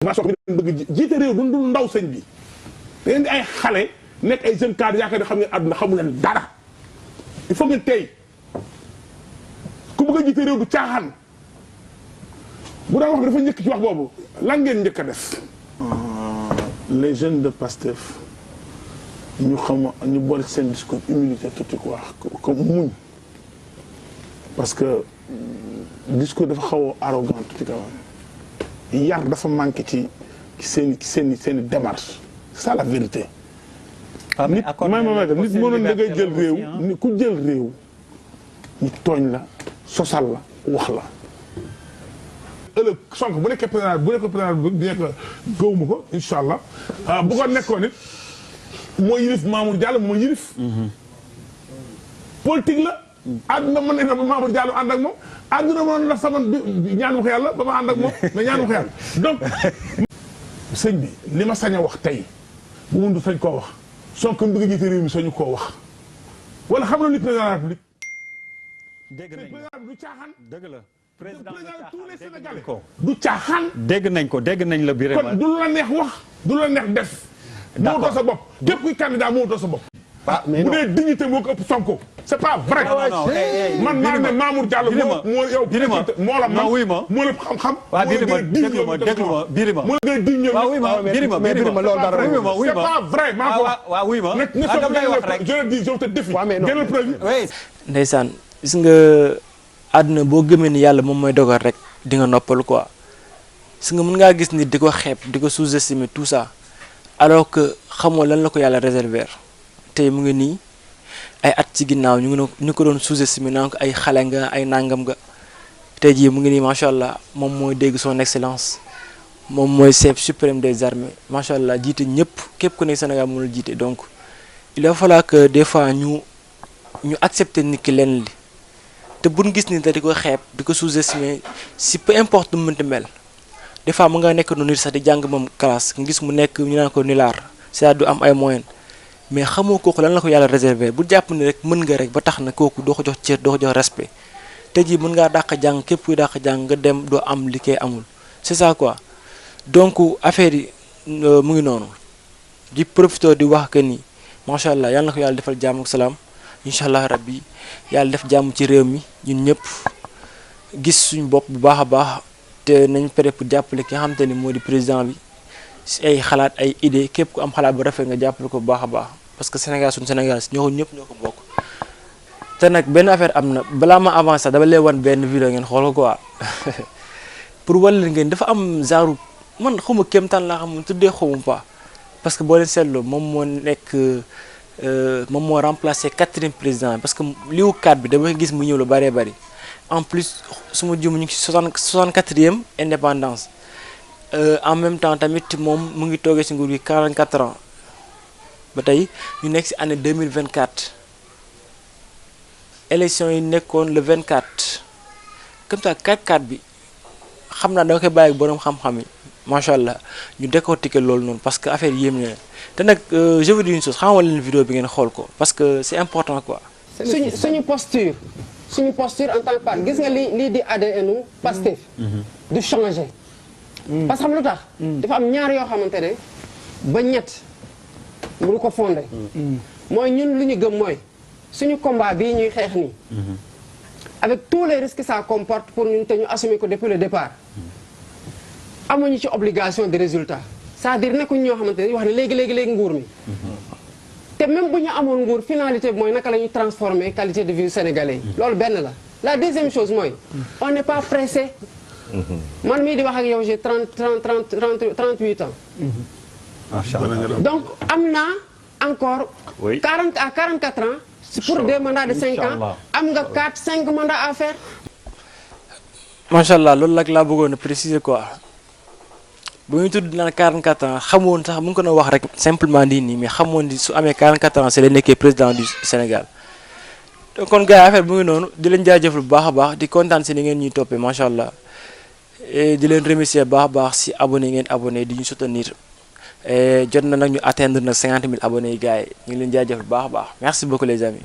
formation bi bëgg jiite réew du ndaw sëñ bi da ngeen di ay xale nekk ay jeunes cadres yaakaar ne xam ngeen àdduna xamu leen dara il faut ngeen tey ku bëgg a jiite réew du caaxaan bu daan wax dafa njëkk ci wax boobu lan ngeen njëkk a def. les jeunes de Pastef ñu xam ñu boole seen discours humilité tuuti quoi comme muñ parce que discours dafa xaw a arrogant tuuti quand même yar dafa manqué ci seen démarche c'est ça la vérité. nit mënoon da ngay jël réew ni ku jël réew ñu tooñ la sosal la wax la. ëllëg Sonko bu nekkee président bi bien que gëwuma ko incha allah bu ko nekkoon it mooy yilif Mamour Diallo mooy yilif. politique la. àdduna mën nañu ne Mamour Diallo ànd ak moom àdduna mën na sama ñaan wax yàlla ba ma ànd ak moom mais ñaan wax yàlla donc. sëñ bi li ma sañ a wax tey bu mundu sañ koo wax Sonko mu bëgg a jiite réew mi sañu koo wax wala xam na ni président de la République. dégg nañ ko du caaxaan. dëgg la président tous les Sénégalais ko du caaxaan. dégg nañ ko dégg nañ la Birima kon du la neex wax du la neex def. d'accord mootoo sa bopp képp kuy candidat mootoo sa bopp. ah mais bu dee dignité moo ko ëpp Sonko. c'est pas vrai. man maa ne Mamour Diallo moo yow. Birima moo la man wuy ma moo la xam-xam. waaw Birima déglu ma Birima. moo la gën a diñ ñoom. waaw wuy ma Birima loolu dara c'est pas vrai maa ko wax. waaw wuy ma dam lay wax rek je le dis je te défie. gënal preuve. ndeysaan gis nga àdduna boo gëmee ni yàlla moom mooy dogal rek di nga noppal quoi gis nga mën ngaa gis ni di ko xeeb di ko sous-estimer tout ça alors que xamoo lan la ko yàlla réserver tey mu ngi nii ay at ci ginnaaw ñu ko doon sous-estimer naan ko ay xale nga ay nangam nga tey jii mu ngi nii macha allah moom mooy dégg son excellence moom mooy chef suprême des armées macha allah jiite ñëpp képp ku nekk Sénégal mënul jiite donc il va falloir que des fois ñu accepter nit ki leen li te buñ gis ni te di ko xeeb di ko sous-estimer si peu importe nu mu mënti mel des fois mu nga nekk noonu sax di jàng moom classe nga gis mu nekk ñu naan ko nilaar c'est-à-dire du am ay moyens mais xamoo kooku lan la ko yàlla réserver bu jàpp ni rek mën nga rek ba tax na kooku doo ko jox cër doo ko jox respect te jii mën ngaa dàq jàng képp kuy dàq jàng nga dem doo am li koy amul c'est ça quoi donc affaire yi mu ngi noonu di profiter di wax que ni macha allah yàlla na ko yàlla defal jàmm ak salaam incha allah rabbi yàlla def jàmm ci réew mi ñun ñëpp gis suñu bopp bu baax a baax te nañ pare pour jàppale ki nga xamante ni moo di président bi si ay xalaat ay idée képp ku am xalaat bu rafet nga jàppale ko bu baax a baax parce que Sénégal suñu Sénégal si ñoo ñëpp ñoo ko bokk. te nag benn affaire am na balaa ma avancé sax dama leen wan benn vidéo ngeen xool ko quoi pour wàll ngeen dafa am genre man xawma kéemtaan laa xam tuddee xawma pas parce que boo leen seetloo moom moo nekk. moom moo remplacé 4e président parce que liwu 4 bi dama gis mu ñëw lu bëree bëri en plus su ma jum ñu ngi si 64e indépendance en même temps tamit moom mu ngi toogee si nguur gi 44 ans ba tey ñu nekk si année 2024 élection yi nekkoon le 24 comme ça 4-4 bi xam naa dama koy bàyyi ak borom xam-xam yi macha allah ñu décortiquer loolu noonu parce que affaire yéem na te nag je veux dire une chose xamal leen vidéo bi ngeen xool ko parce que c'est important quoi. suñu posture en tant que part gis nga lii di ADN u Pastef du changer. parce que xam lu tax. dafa am ñaar yoo xamante ne ba ñett mënu ko fondé. mooy ñun lu ñu gëm mooy suñu combat bii ñuy xeex nii. avec tous les risques que ça comporte pour ñun te ñu assumer ko depuis le départ. amuñu ci obligation de résultat c'est-à-dire nekkuñ ñoo xamante ne wax ne léegi nguur mi te même bu ñu amoon nguur finalité bi mooy naka la ñuy transformer qualité de vie sénégalais loolu benn la deuxième chose mooy on n'est pas pressé man mii di wax ak yow j'ai 38 ans donc am naa encore 40 à 44 ans pour des mandats de 5 ans am nga 4-5 mandats à faire macha allah loolu nag laa bëggoon a préciser quoi bu ñu tudd naan 44 ans xamoon sax mu ngi ko doon wax rek simplement nii mais xamoon ni su amee 44 ans c'est la nekkee président du Sénégal donc kon gars yi affaire bu ngi noonu di leen jaajëfal bu baax a baax di kontaan si ni ngeen ñuy toppee macha allah et di leen remercier baax a baax si abonné ngeen abonné di ñu soutenir jot na nag ñu atteindre nag 50 000 abonnés yi gars yi ñu ngi leen jaajëfal bu baax a baax merci beaucoup les amis.